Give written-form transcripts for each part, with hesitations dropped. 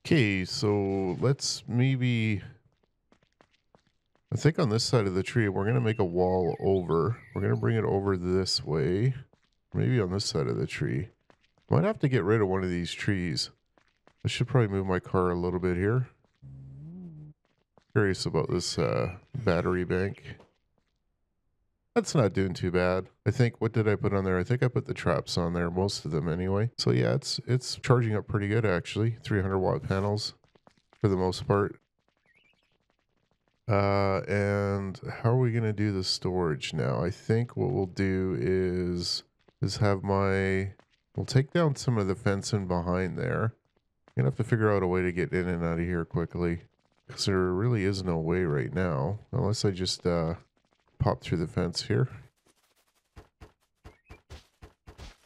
Okay, so let's maybe, I think on this side of the tree, we're going to make a wall over. We're going to bring it over this way. Maybe on this side of the tree. Might have to get rid of one of these trees. I should probably move my car a little bit here. Curious about this battery bank. That's not doing too bad. I think, what did I put on there? I think I put the traps on there, most of them anyway. So yeah, it's charging up pretty good actually. 300 watt panels for the most part. And how are we gonna do the storage now? I think what we'll do is have we'll take down some of the fencing behind there. I'm gonna have to figure out a way to get in and out of here quickly, because there really is no way right now, unless I just pop through the fence here.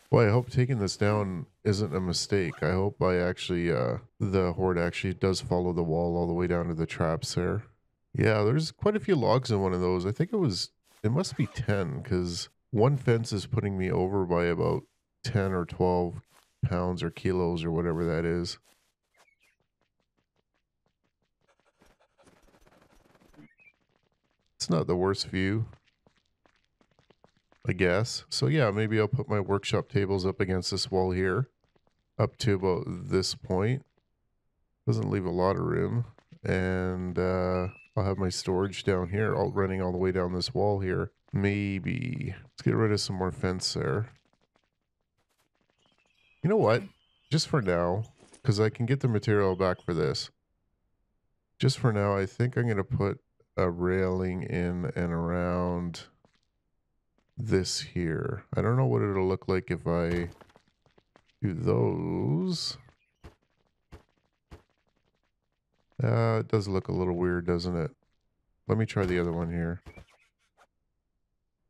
Well, I hope taking this down isn't a mistake. I hope I actually, the horde actually does follow the wall all the way down to the traps there. Yeah, there's quite a few logs in one of those. I think it must be 10, because one fence is putting me over by about 10 or 12 pounds or kilos or whatever that is. It's not the worst view, I guess. So yeah, maybe I'll put my workshop tables up against this wall here, up to about this point. Doesn't leave a lot of room. And I'll have my storage down here, all running all the way down this wall here. Maybe. Let's get rid of some more fence there. You know what? Just for now, because I can get the material back for this. Just for now, I think I'm going to put a railing in and around this here. I don't know what it'll look like if I do those. It does look a little weird, doesn't it? Let me try the other one here.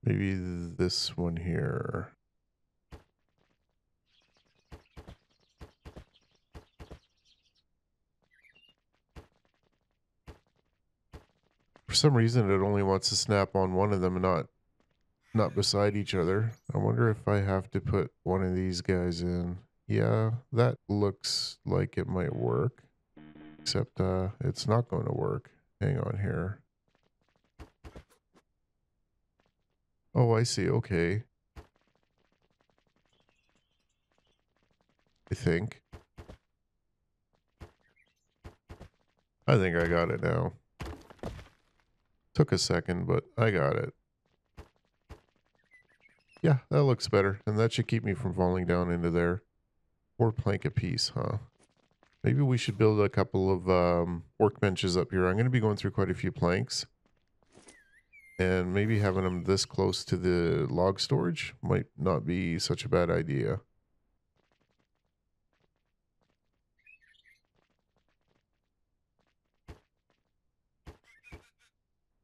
Maybe this one here. For some reason, it only wants to snap on one of them and not beside each other. I wonder if I have to put one of these guys in. Yeah, that looks like it might work. Except it's not going to work. Hang on here. Oh, I see. Okay. I think I got it now. Took a second, but I got it. Yeah, that looks better. And that should keep me from falling down into there. 4 plank a piece, huh? Maybe we should build a couple of workbenches up here. I'm going to be going through quite a few planks. And maybe having them this close to the log storage might not be such a bad idea.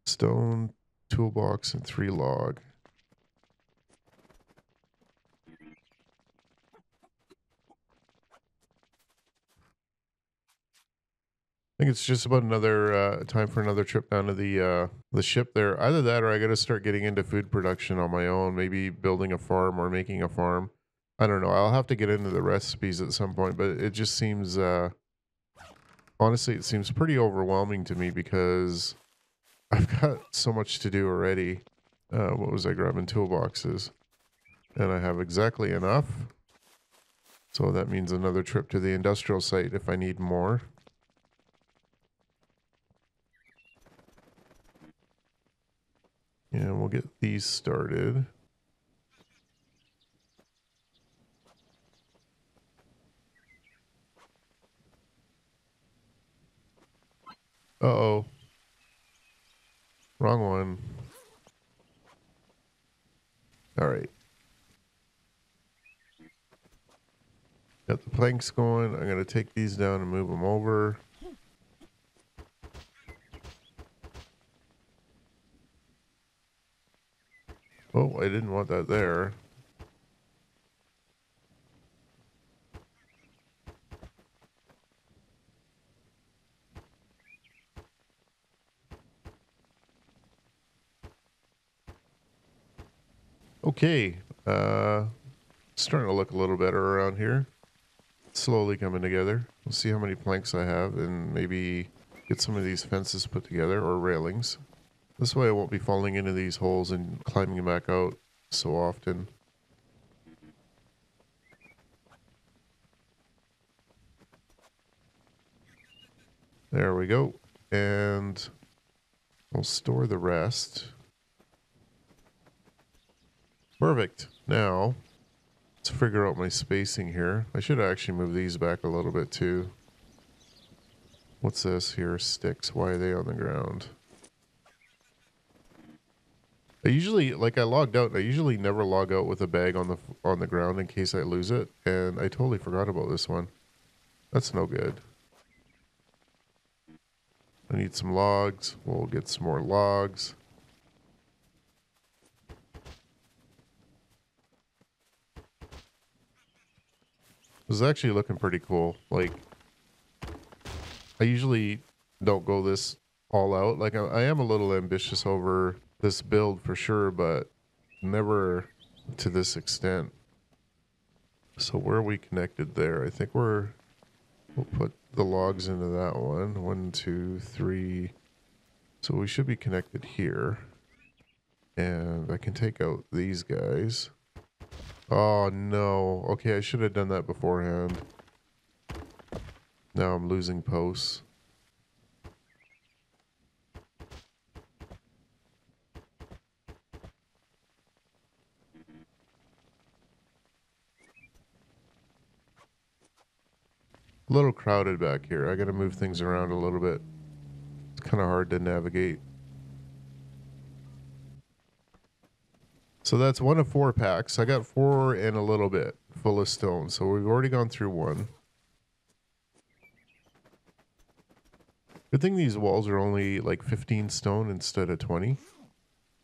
Stone, toolbox, and 3 log. I think it's just about another time for another trip down to the ship there. Either that or I got to start getting into food production on my own, maybe building a farm or making a farm. I don't know. I'll have to get into the recipes at some point, but it just seems honestly, it seems pretty overwhelming to me because I've got so much to do already. What was I grabbing? Toolboxes. And I have exactly enough. So that means another trip to the industrial site if I need more. And we'll get these started. Uh-oh. Wrong one. All right. Got the planks going. I'm going to take these down and move them over. Oh, I didn't want that there. Okay. Starting to look a little better around here. slowly coming together. We'll see how many planks I have and maybe get some of these fences put together or railings. This way I won't be falling into these holes and climbing back out so often. There we go. And we'll store the rest. Perfect. Now, let's figure out my spacing here. I should actually move these back a little bit too. What's this here? Sticks. Why are they on the ground? I usually, like I logged out, I usually never log out with a bag on the ground in case I lose it, and I totally forgot about this one. That's no good. I need some logs. We'll get some more logs. This is actually looking pretty cool. Like, I usually don't go this all out. Like, I am a little ambitious over this build for sure, but never to this extent. So where are we connected there? I think we'll put the logs into that one. 1, 2, 3. So we should be connected here. And I can take out these guys. Oh no. Okay, I should have done that beforehand. Now I'm losing posts. A little crowded back here. I gotta move things around a little bit. It's kind of hard to navigate. So that's 1 of 4 packs. I got 4 and a little bit full of stone. So we've already gone through 1. Good thing these walls are only like 15 stone instead of 20.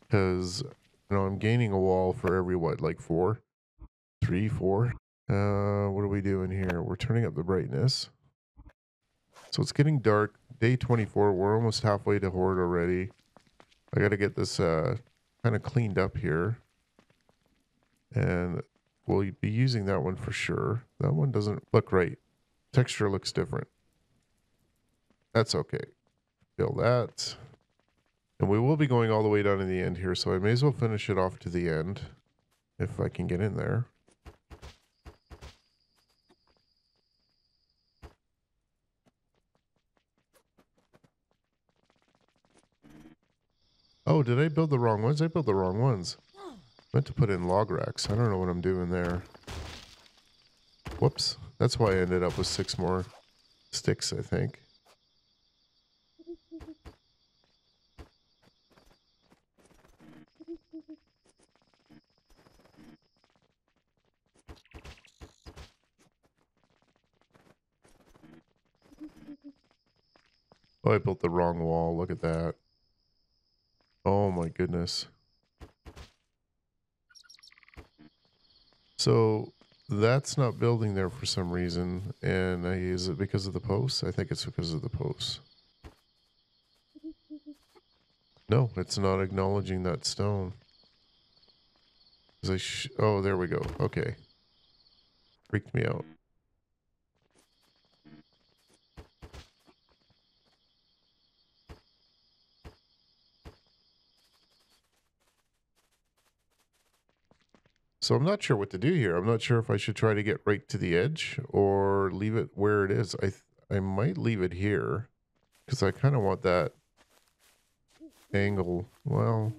Because, you know, I'm gaining a wall for every, what, like 4? 3, 4? What are we doing here? We're turning up the brightness. So it's getting dark. Day 24. We're almost halfway to Horde already. I got to get this kind of cleaned up here. And we'll be using that one for sure. That one doesn't look right. Texture looks different. That's okay. Fill that. And we will be going all the way down to the end here, so I may as well finish it off to the end if I can get in there. Oh, did I build the wrong ones? I built the wrong ones. I meant to put in log racks. I don't know what I'm doing there. Whoops. That's why I ended up with 6 more sticks, I think. Oh, I built the wrong wall. Look at that. Oh my goodness. So that's not building there for some reason. And is it because of the posts? I think it's because of the posts. No, it's not acknowledging that stone. Oh, there we go. Okay. Freaked me out. So I'm not sure what to do here. I'm not sure if I should try to get right to the edge or leave it where it is. I might leave it here because I kind of want that angle. Well,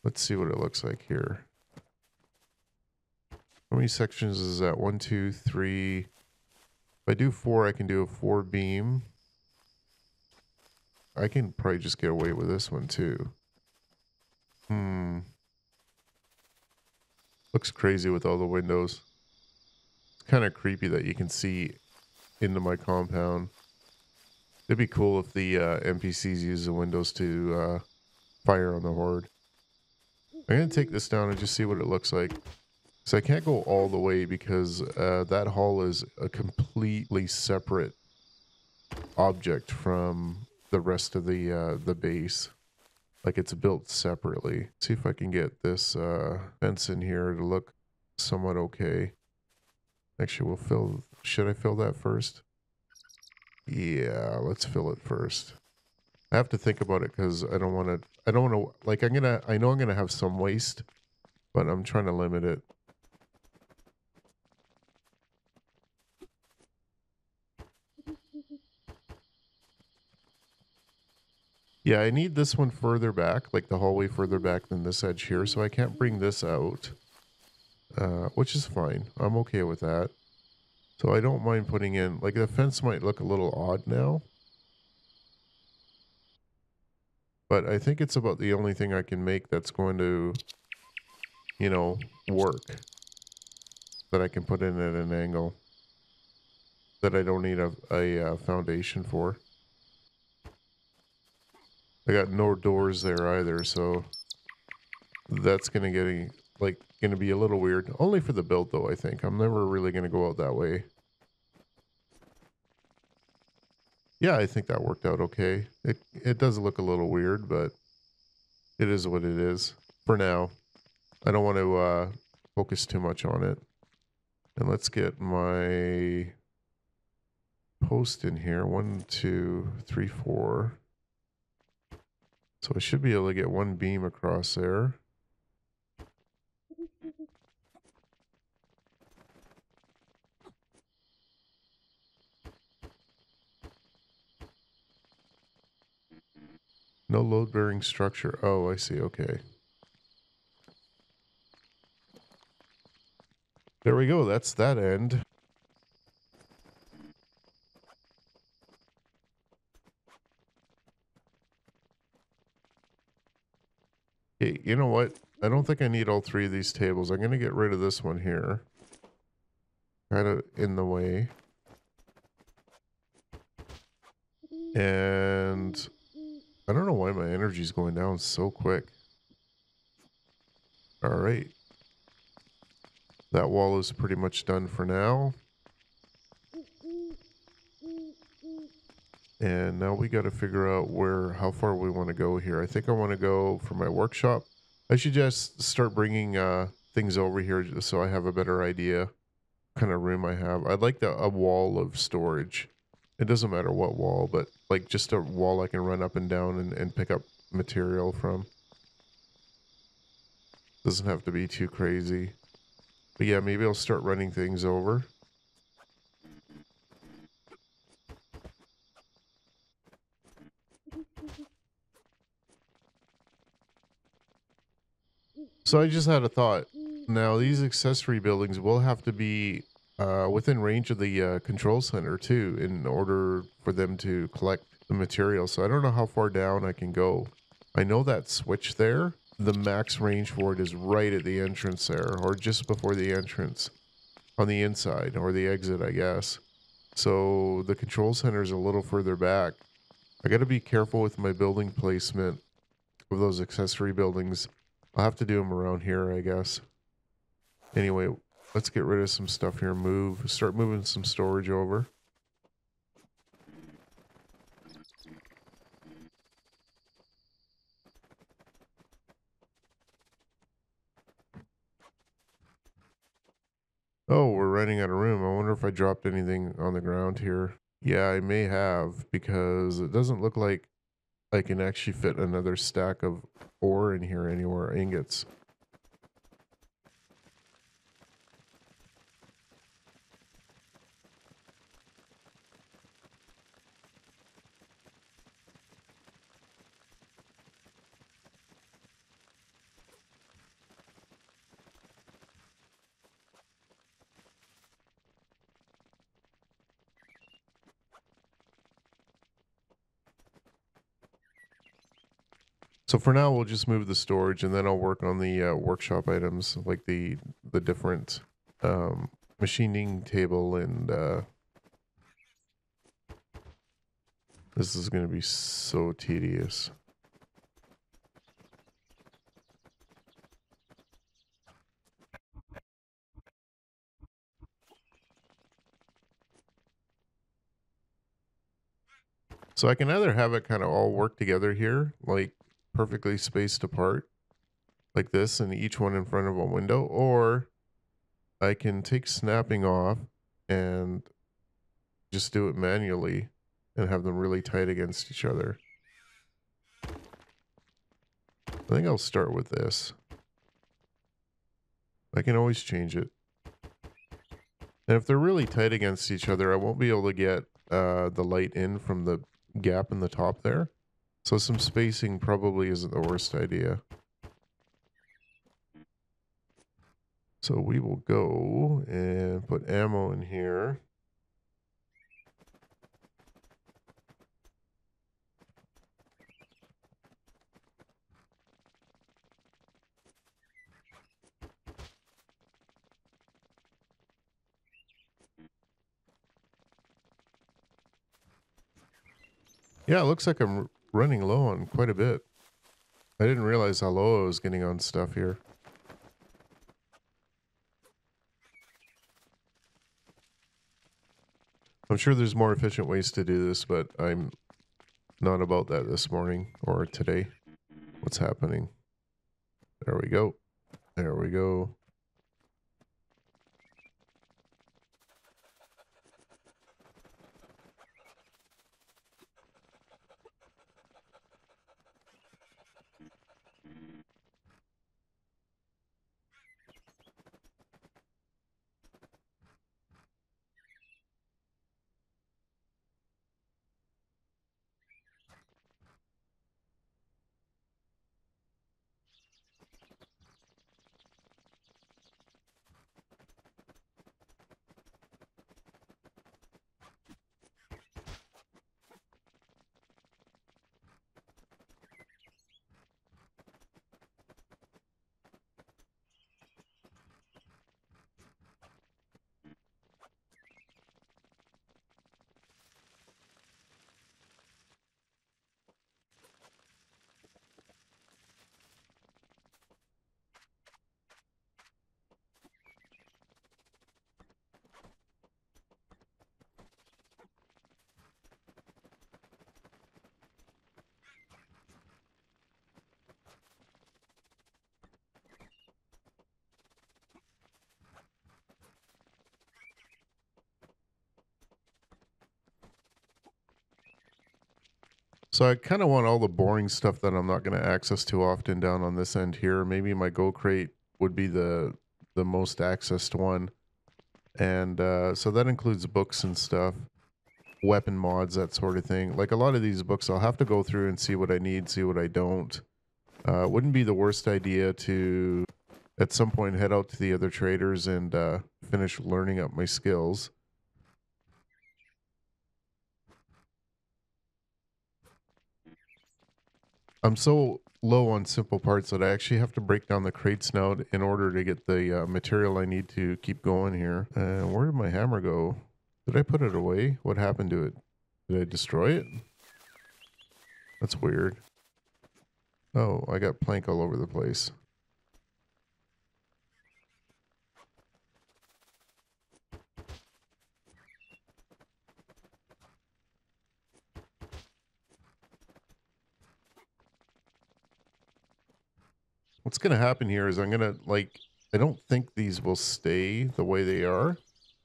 let's see what it looks like here. How many sections is that? 1, 2, 3. If I do 4, I can do a 4 beam. I can probably just get away with this one too. Looks crazy with all the windows. It's kind of creepy that you can see into my compound. It'd be cool if the NPCs use the windows to fire on the Horde. I'm going to take this down and just see what it looks like. So I can't go all the way because that hall is a completely separate object from the rest of the base. Like it's built separately. See if I can get this fence in here to look somewhat okay. Actually, we'll fill, should I fill that first? Yeah, let's fill it first. I have to think about it because I don't want to, like, I know I'm going to have some waste, but I'm trying to limit it. Yeah, I need this one further back, like the hallway further back than this edge here, so I can't bring this out, which is fine. I'm okay with that. So I don't mind putting in, like, the fence might look a little odd now, but I think it's about the only thing I can make that's going to, you know, work, that I can put in at an angle that I don't need a foundation for. I got no doors there either, so that's gonna get like gonna be a little weird. Only for the build though, I think. I'm never really gonna go out that way. Yeah, I think that worked out okay. It does look a little weird, but it is what it is for now. I don't want to focus too much on it. And let's get my post in here. 1, 2, 3, 4. So I should be able to get one beam across there. No load bearing structure. Oh, I see. Okay. There we go. That's that end. Hey, you know what? I don't think I need all three of these tables. I'm going to get rid of this one here. Kind of in the way. And I don't know why my energy's going down so quick. All right. That wall is pretty much done for now. And now we got to figure out how far we want to go here. I think I want to go for my workshop. I should just start bringing things over here just so I have a better idea what kind of room I have. I'd like a wall of storage. It doesn't matter what wall, but like just a wall I can run up and down and pick up material from. Doesn't have to be too crazy. But yeah, maybe I'll start running things over. So I just had a thought. Now, these accessory buildings will have to be within range of the control center, too, in order for them to collect the material. So I don't know how far down I can go. I know that switch there, the max range for it is right at the entrance there, or just before the entrance on the inside, or the exit, I guess. So the control center is a little further back. I got to be careful with my building placement of those accessory buildings. I'll have to do them around here, I guess. Anyway, let's get rid of some stuff here. Start moving some storage over. Oh, we're running out of room. I wonder if I dropped anything on the ground here. Yeah, I may have, because it doesn't look like I can actually fit another stack of ore in here anywhere, ingots. So for now, we'll just move the storage, and then I'll work on the workshop items, like the different machining table, and this is going to be so tedious. So I can either have it kind of all work together here, like perfectly spaced apart, like this, and each one in front of a window, or I can take snapping off and just do it manually and have them really tight against each other. I think I'll start with this. I can always change it. And if they're really tight against each other, I won't be able to get the light in from the gap in the top there. So some spacing probably isn't the worst idea. So we will go and put ammo in here. Yeah, it looks like I'm running low on quite a bit. I didn't realize how low I was getting on stuff here. I'm sure there's more efficient ways to do this, but I'm not about that this morning or today. What's happening? There we go. There we go. So I kind of want all the boring stuff that I'm not going to access too often down on this end here. Maybe my Go crate would be the most accessed one. And so that includes books and stuff, weapon mods, that sort of thing. Like a lot of these books, I'll have to go through and see what I need, see what I don't. Wouldn't be the worst idea to, at some point, head out to the other traders and finish learning up my skills. I'm so low on simple parts that I actually have to break down the crates now in order to get the material I need to keep going here. Where did my hammer go? Did I put it away? What happened to it? Did I destroy it? That's weird. Oh, I got plank all over the place. What's going to happen here is I'm going to, like, I don't think these will stay the way they are.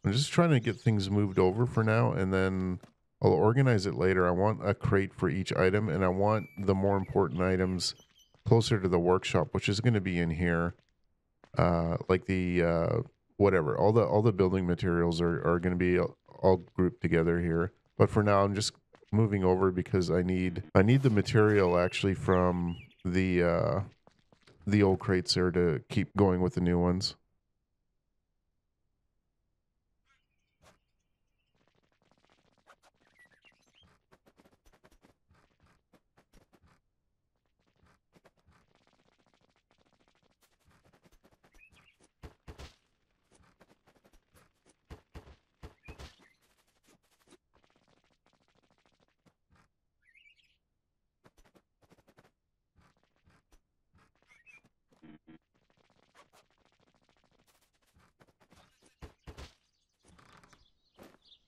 I'm just trying to get things moved over for now, and then I'll organize it later. I want a crate for each item, and I want the more important items closer to the workshop, which is going to be in here. Like the whatever, all the building materials are going to be all grouped together here. But for now, I'm just moving over because I need the material actually from the old crates there to keep going with the new ones.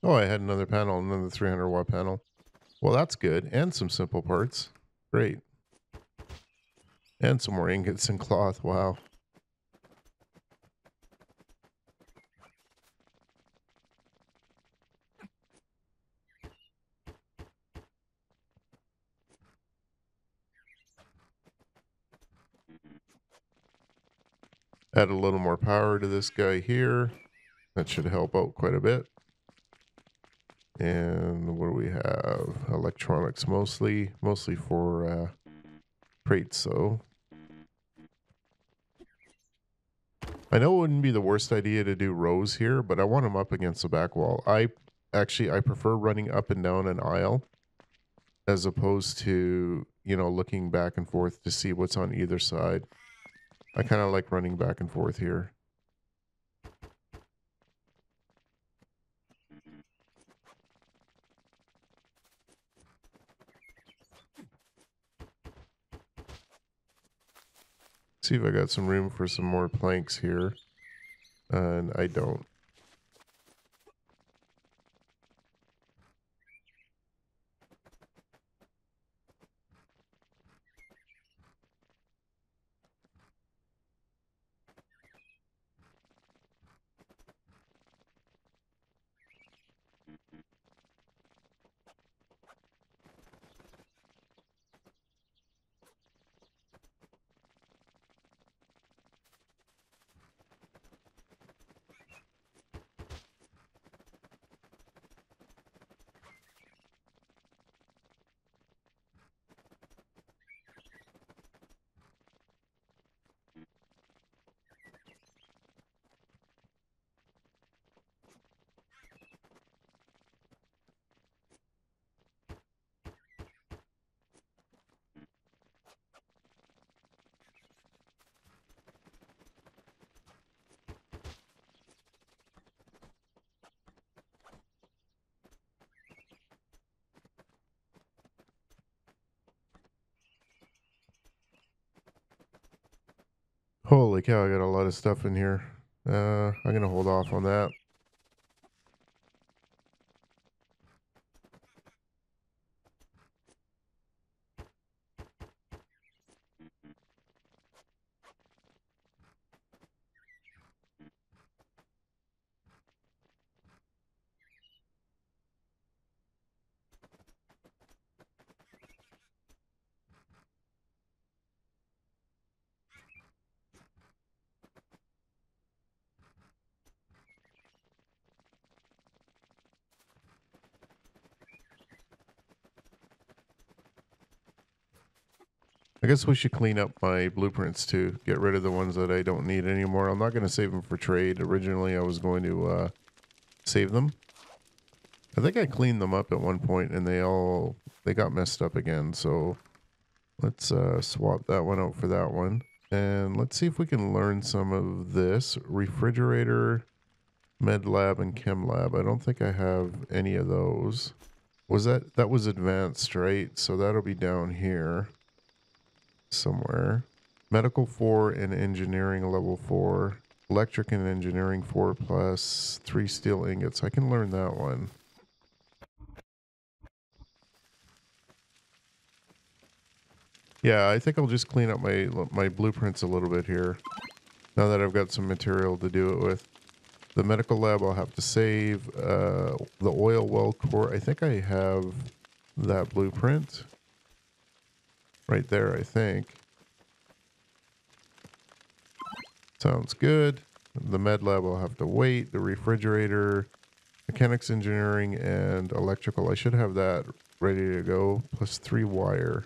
Oh, I had another panel, another 300-watt panel. Well, that's good. And some simple parts. Great. And some more ingots and cloth. Wow. Add a little more power to this guy here. That should help out quite a bit. And what do we have? Electronics mostly for crates, so. I know it wouldn't be the worst idea to do rows here, but I want them up against the back wall. I prefer running up and down an aisle as opposed to, you know, looking back and forth to see what's on either side. I kind of like running back and forth here. See if I got some room for some more planks here. And I don't. Holy cow, I got a lot of stuff in here. I'm going to hold off on that. I guess we should clean up my blueprints too. Get rid of the ones that I don't need anymore. I'm not going to save them for trade. Originally, I was going to save them. I think I cleaned them up at one point and they got messed up again. So let's swap that one out for that one. And let's see if we can learn some of this. Refrigerator, med lab, and chem lab. I don't think I have any of those. That was advanced, right? So that'll be down here somewhere. Medical 4 and engineering level 4. Electric and engineering 4 plus 3 steel ingots. I can learn that one. Yeah, I think I'll just clean up my blueprints a little bit here. Now that I've got some material to do it with. The medical lab I'll have to save. The oil well core. I think I have that blueprint. Right there, I think. Sounds good. The med lab I'll have to wait. The refrigerator, mechanics engineering, and electrical. I should have that ready to go. Plus 3 wire.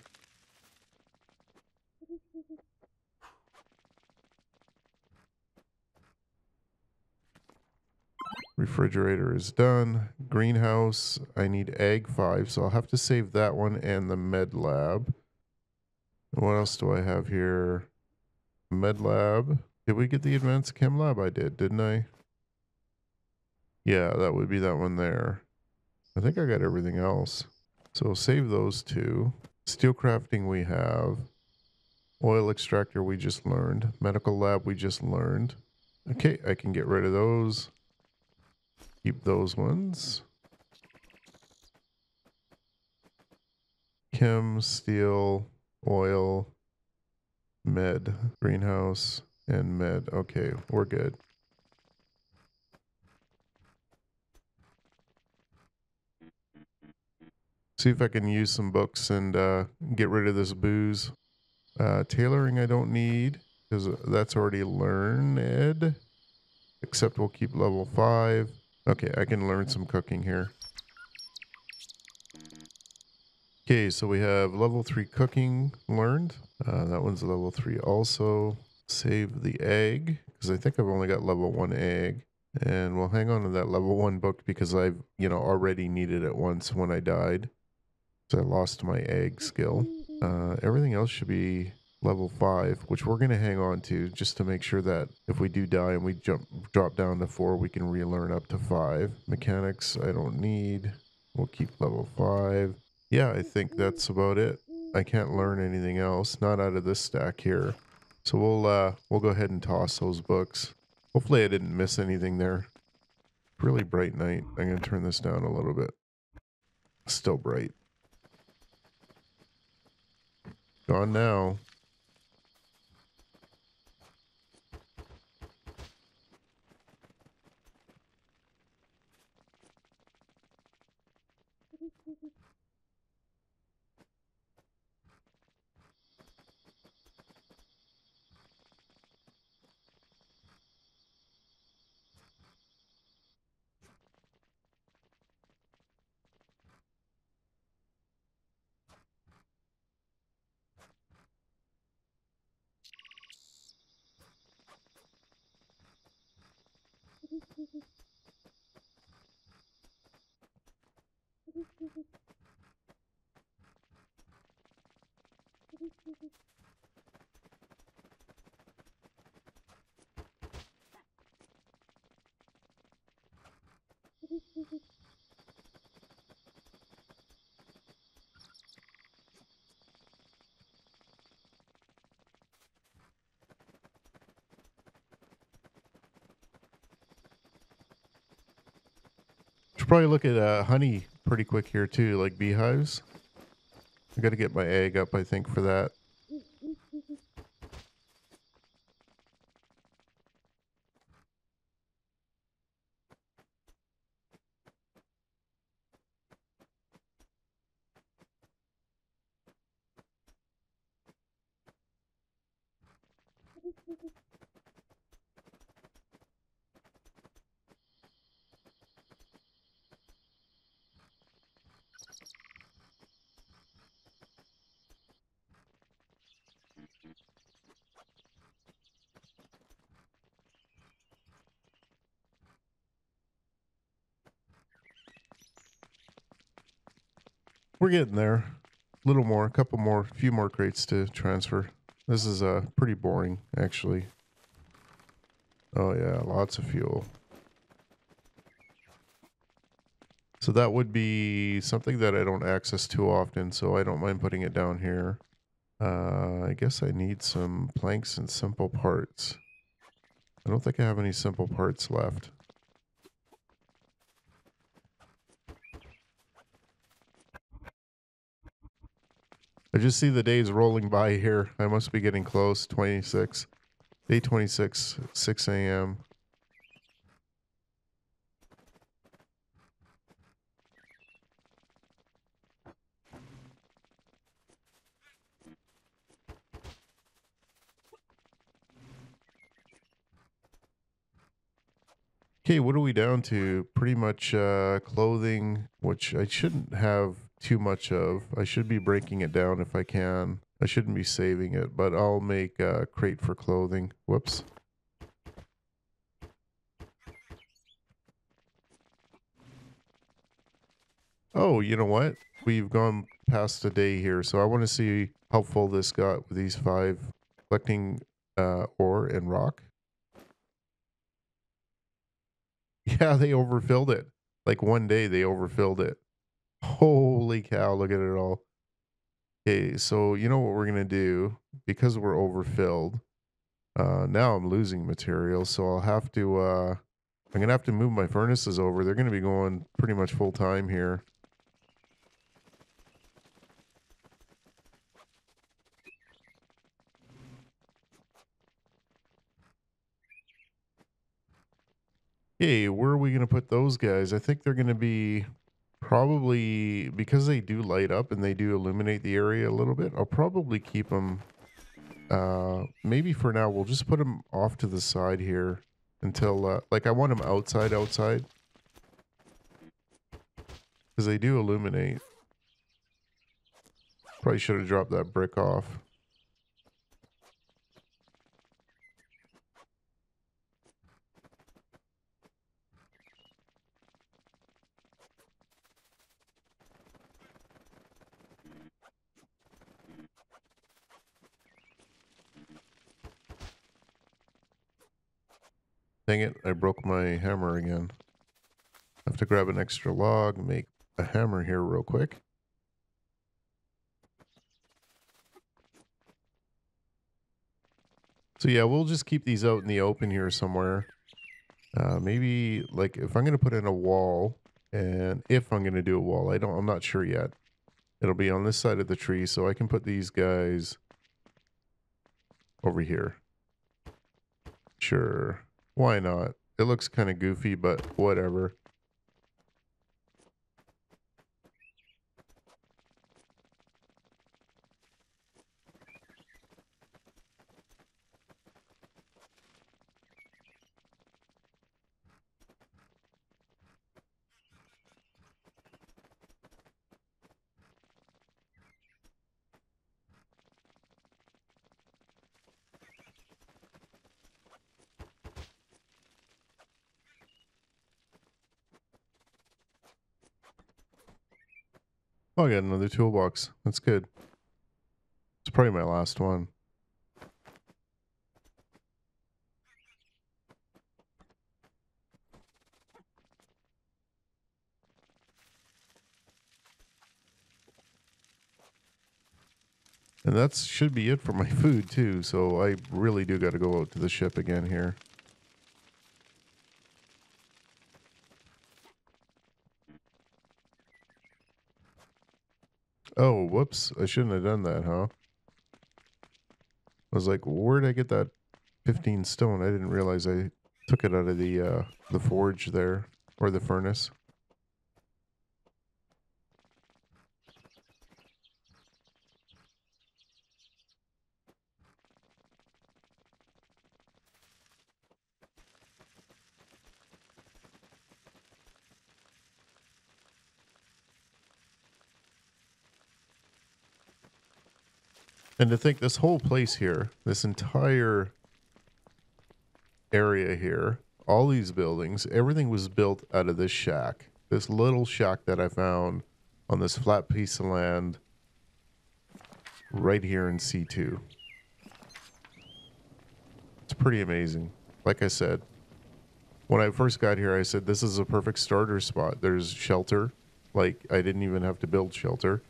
Refrigerator is done. Greenhouse, I need egg 5, so I'll have to save that one and the med lab. What else do I have here? Med lab. Did we get the advanced chem lab? I did, didn't I? Yeah, that would be that one there. I think I got everything else. So we'll save those two. Steel crafting we have. Oil extractor we just learned. Medical lab we just learned. Okay, I can get rid of those. Keep those ones. Chem, steel, oil, med, greenhouse, and med. Okay, we're good. See if I can use some books and get rid of this booze. Tailoring I don't need. because that's already learned. Except we'll keep level 5. Okay, I can learn some cooking here. Okay, so we have level 3 cooking learned. That one's level 3 also. Save the egg, because I think I've only got level 1 egg. And we'll hang on to that level 1 book because I've, already needed it once when I died. So I lost my egg skill. Everything else should be level 5, which we're going to hang on to just to make sure that if we do die and we drop down to 4, we can relearn up to 5. Mechanics, I don't need. We'll keep level 5. Yeah, I think that's about it. I can't learn anything else, not out of this stack here. So we'll go ahead and toss those books. Hopefully I didn't miss anything there. Really bright night. I'm going to turn this down a little bit. Still bright. Gone now. Should probably look at honey pretty quick here too, like beehives. I got to get my egg up, I think, for that. We're getting there. A little more, a couple more, a few more crates to transfer. This is pretty boring, actually. Oh yeah, lots of fuel. So that would be something that I don't access too often, so I don't mind putting it down here. I guess I need some planks and simple parts. I don't think I have any simple parts left. I just see the days rolling by here. I must be getting close. 26. Day 26, 6 a.m. Okay, what are we down to? Pretty much clothing, which I shouldn't have too much of. I should be breaking it down if I can. I shouldn't be saving it, but I'll make a crate for clothing. Whoops. Oh, you know what? We've gone past a day here, so I want to see how full this got with these 5 collecting ore and rock. Yeah, they overfilled it. Like one day they overfilled it. Holy cow, look at it all. Okay, so you know what we're gonna do? Because we're overfilled, now I'm losing material, so I'll have to I'm gonna have to move my furnaces over. They're gonna be going pretty much full time here. Hey, where are we gonna put those guys? I think they're gonna be probably, because they do light up and they do illuminate the area a little bit, I'll probably keep them Maybe for now we'll just put them off to the side here until like I want them outside because they do illuminate. Probably should have dropped that brick off. Dang it, I broke my hammer again. I have to grab an extra log, make a hammer here real quick. So yeah, we'll just keep these out in the open here somewhere. Maybe like if I'm going to put in a wall, and if I'm going to do a wall, I'm not sure yet. It'll be on this side of the tree, so I can put these guys over here. Sure. Why not? It looks kind of goofy, but whatever. Oh, I got another toolbox. That's good. It's probably my last one. And that should be it for my food too, so I really do got to go out to the ship again here. Oh, whoops. I shouldn't have done that, huh? I was like, where did I get that 15 stone? I didn't realize I took it out of the forge there, or the furnace. And to think this whole place here, this entire area here, all these buildings, everything was built out of this shack. This little shack that I found on this flat piece of land right here in C2. It's pretty amazing. Like I said, when I first got here, I said, this is a perfect starter spot. There's shelter. Like, I didn't even have to build shelter.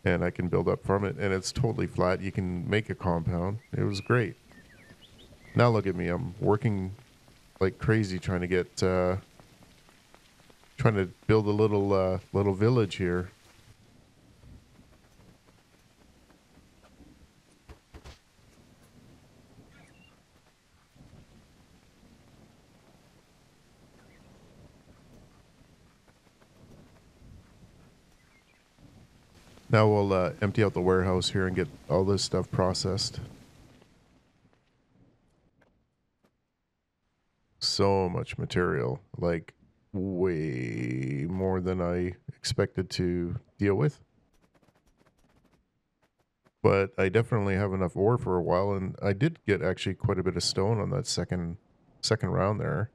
And I can build up from it. And it's totally flat. You can make a compound. It was great. Now look at me. I'm working like crazy trying to get... trying to build a little village here. Now we'll empty out the warehouse here and get all this stuff processed. So much material, like way more than I expected to deal with. But I definitely have enough ore for a while, and I did get actually quite a bit of stone on that second round there.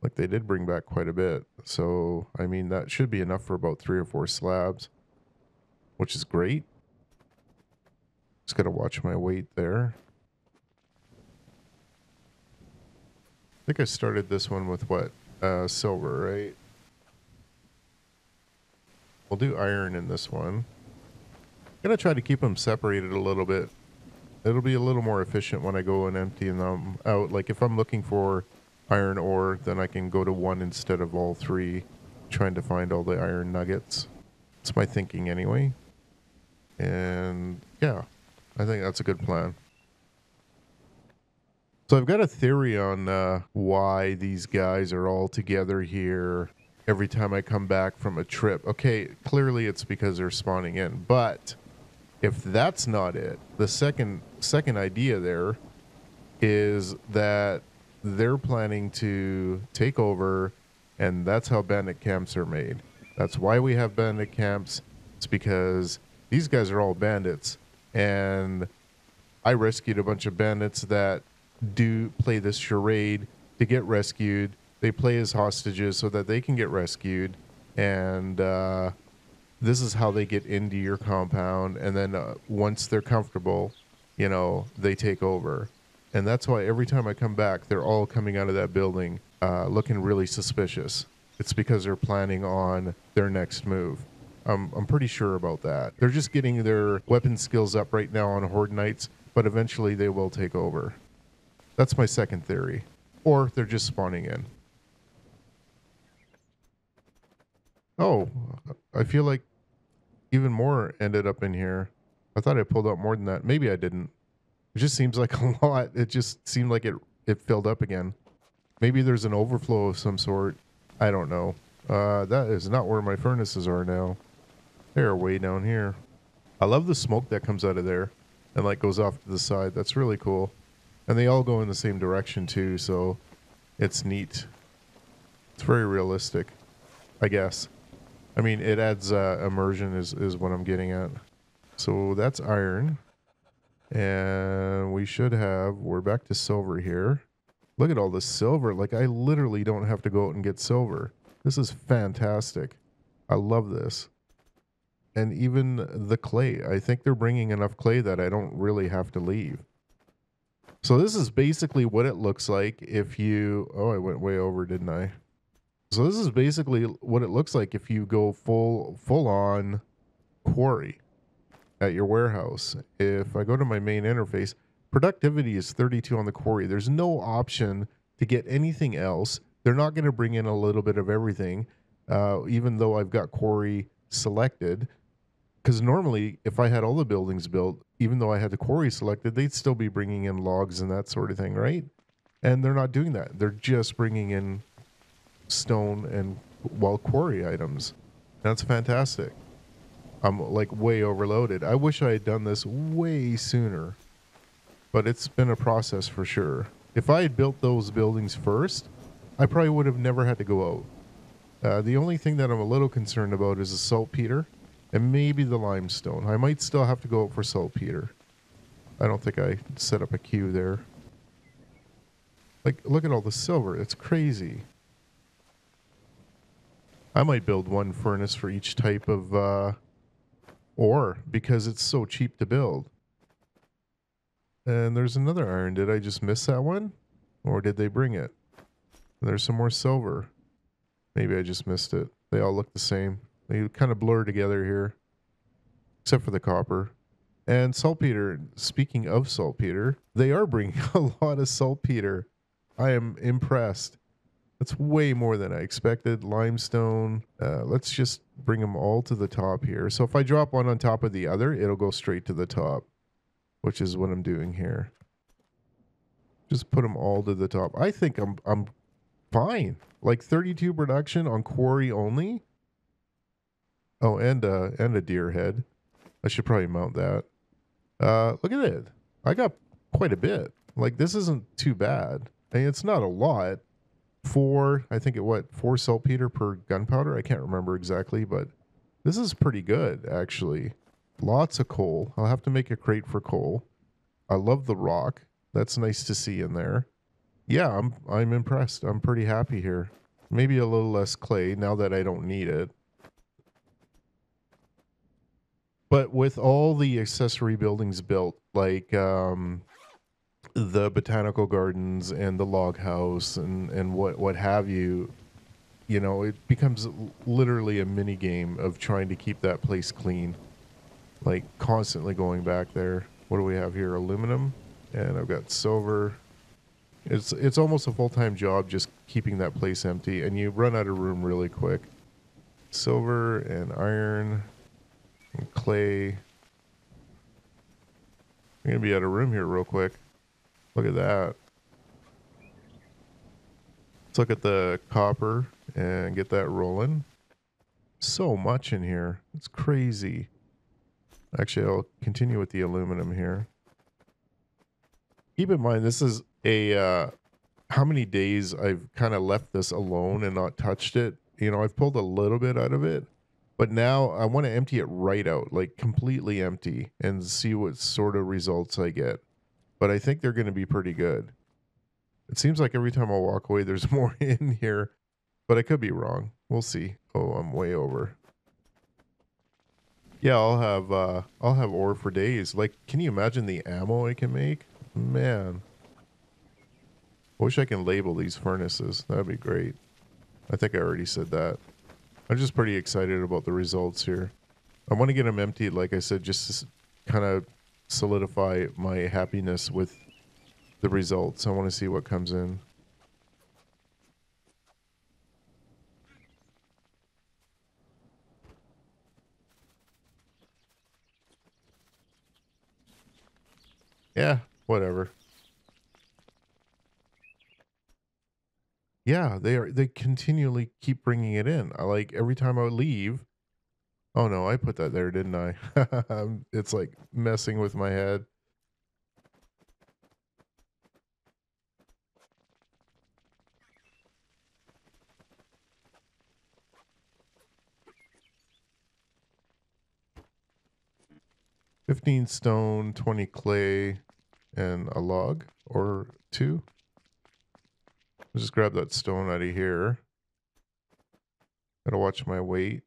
Like they did bring back quite a bit. So, I mean, that should be enough for about 3 or 4 slabs, which is great. Just got to watch my weight there. I think I started this one with what? Silver, right? We'll do iron in this one. I'm going to try to keep them separated a little bit. It'll be a little more efficient when I go and empty them out. Like if I'm looking for iron ore, then I can go to one instead of all 3, trying to find all the iron nuggets. It's my thinking anyway. And yeah, I think that's a good plan. So I've got a theory on why these guys are all together here every time I come back from a trip. Okay, clearly it's because they're spawning in, but If that's not it, the second idea there is that they're planning to take over, and that's how bandit camps are made. That's why we have bandit camps. It's because these guys are all bandits, and I rescued a bunch of bandits that do play this charade to get rescued. They play as hostages so that they can get rescued, and this is how they get into your compound. And then once they're comfortable, you know, they take over. And that's why every time I come back, they're all coming out of that building looking really suspicious. It's because they're planning on their next move. I'm pretty sure about that. They're just getting their weapon skills up right now on Horde Nights, but eventually they will take over. That's my second theory. Or they're just spawning in. Oh, I feel like even more ended up in here. I thought I pulled out more than that. Maybe I didn't. It just seems like a lot. It just seemed like it filled up again. Maybe there's an overflow of some sort. I don't know. That is not where my furnaces are now. They're way down here. I love the smoke that comes out of there and like goes off to the side. That's really cool. And they all go in the same direction too, so it's neat. It's very realistic, I guess. I mean, it adds immersion is what I'm getting at. So that's iron. And we should have, we're back to silver here. Look at all the silver. Like, I literally don't have to go out and get silver. This is fantastic. I love this. And even the clay. I think they're bringing enough clay that I don't really have to leave. So this is basically what it looks like if you... Oh, I went way over, didn't I? So this is basically what it looks like if you go full on quarry at your warehouse. If I go to my main interface, productivity is 32 on the quarry. There's no option to get anything else. They're not going to bring in a little bit of everything, even though I've got quarry selected. Because normally, if I had all the buildings built, even though I had the quarry selected, they'd still be bringing in logs and that sort of thing, right? And they're not doing that. They're just bringing in stone and quarry items. That's fantastic. I'm like way overloaded. I wish I had done this way sooner, but it's been a process for sure. If I had built those buildings first, I probably would have never had to go out. The only thing that I'm a little concerned about is the saltpeter and maybe the limestone. I might still have to go out for saltpeter. I don't think I set up a queue there. Like, look at all the silver. It's crazy. I might build one furnace for each type of ore because it's so cheap to build. And there's another iron. Did I just miss that one? Or did they bring it? There's some more silver. Maybe I just missed it. They all look the same. They kind of blur together here. Except for the copper. And saltpeter. Speaking of saltpeter, they are bringing a lot of saltpeter. I am impressed. That's way more than I expected. Limestone. Let's just bring them all to the top here. So if I drop one on top of the other, it'll go straight to the top, which is what I'm doing here. Just put them all to the top. I think I'm fine. Like 32 production on quarry only. Oh, and a deer head. I should probably mount that. Look at it. I got quite a bit. Like, this isn't too bad. I mean, it's not a lot. I think four saltpeter per gunpowder. I can't remember exactly, but this is pretty good, actually. Lots of coal. I'll have to make a crate for coal. I love the rock. That's nice to see in there. Yeah, I'm impressed. I'm pretty happy here. Maybe a little less clay now that I don't need it. But with all the accessory buildings built, like the botanical gardens and the log house and what have you, you know, it becomes literally a mini game of trying to keep that place clean, like constantly going back there. What do we have here? Aluminum, and I've got silver. It's almost a full-time job just keeping that place empty, and you run out of room really quick. Silver and iron and clay. I'm gonna be out of room here real quick. Look at that. Let's look at the copper and get that rolling. So much in here. It's crazy. Actually, I'll continue with the aluminum here. Keep in mind, this is a how many days I've kind of left this alone and not touched it. You know, I've pulled a little bit out of it, but now I want to empty it right out, like completely empty, and see what sort of results I get. But I think they're going to be pretty good. It seems like every time I walk away, there's more in here, but I could be wrong. We'll see. Oh, I'm way over. Yeah, I'll have ore for days. Like, can you imagine the ammo I can make? Man, I wish I can label these furnaces. That'd be great. I think I already said that. I'm just pretty excited about the results here. I want to get them emptied, like I said, just to kind of solidify my happiness with the results. I want to see what comes in. Yeah, whatever. Yeah, they continually keep bringing it in. I like every time I leave. Oh no, I put that there, didn't I? It's like messing with my head. 15 stone, 20 clay, and a log or two. I'll just grab that stone out of here. Gotta watch my weight.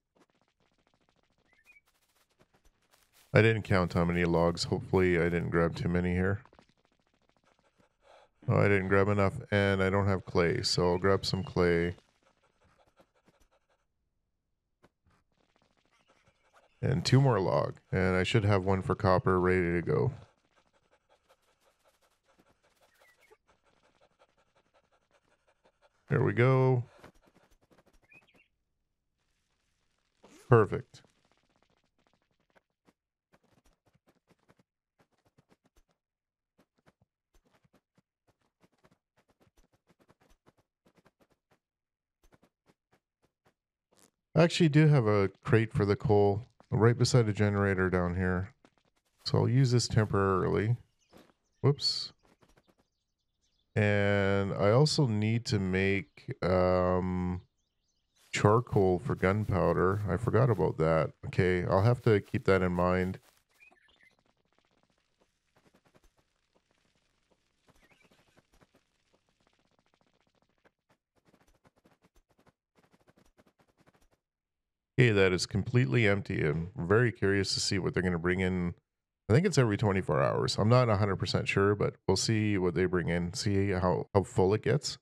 I didn't count how many logs. Hopefully I didn't grab too many here. Oh, I didn't grab enough, and I don't have clay, so I'll grab some clay. And 2 more log. And I should have one for copper ready to go. There we go. Perfect. I actually do have a crate for the coal right beside the generator down here. So I'll use this temporarily. Whoops. And I also need to make charcoal for gunpowder. I forgot about that. Okay, I'll have to keep that in mind. Okay, that is completely empty. I'm very curious to see what they're going to bring in. I think it's every 24 hours. I'm not 100% sure, but we'll see what they bring in, see how full it gets.